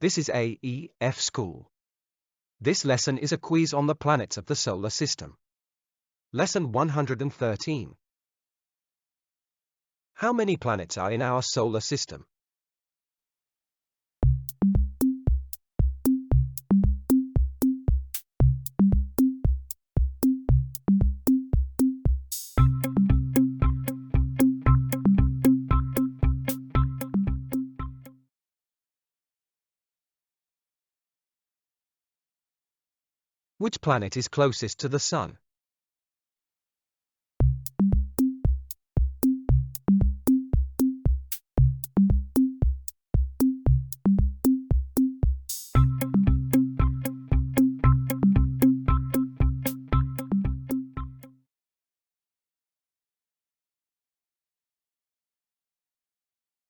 This is AEF School. This lesson is a quiz on the planets of the solar system. Lesson 113. How many planets are in our solar system? Which planet is closest to the Sun?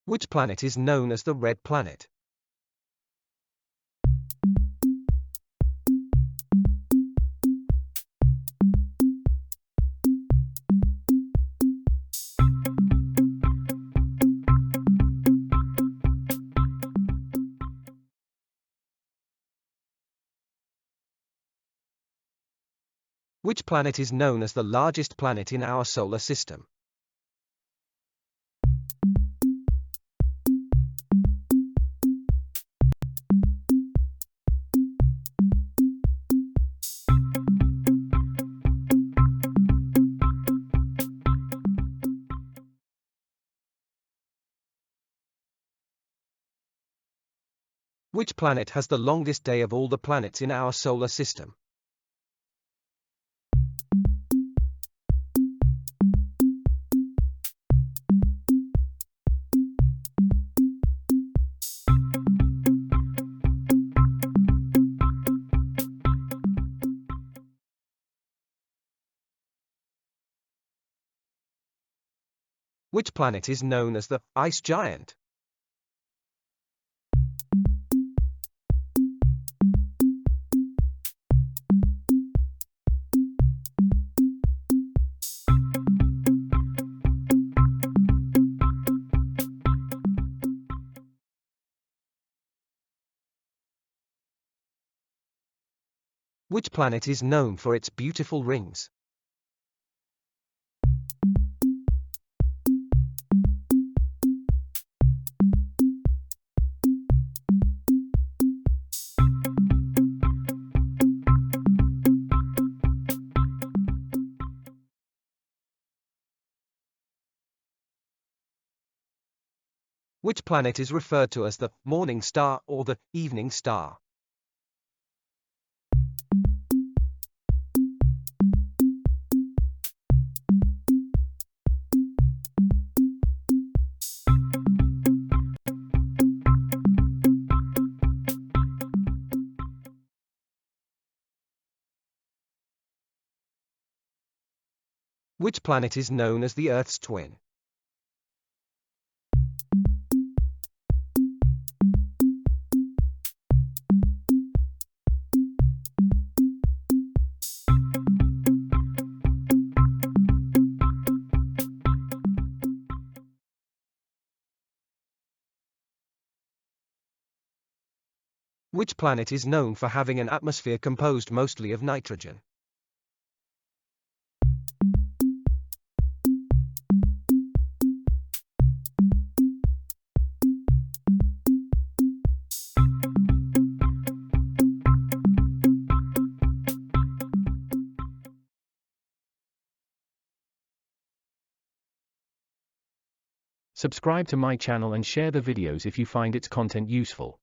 Which planet is known as the red planet? Which planet is known as the largest planet in our solar system? Which planet has the longest day of all the planets in our solar system? Which planet is known as the ice giant? Which planet is known for its beautiful rings? Which planet is referred to as the morning star or the evening star? Which planet is known as the Earth's twin? Which planet is known for having an atmosphere composed mostly of nitrogen? Subscribe to my channel and share the videos if you find its content useful.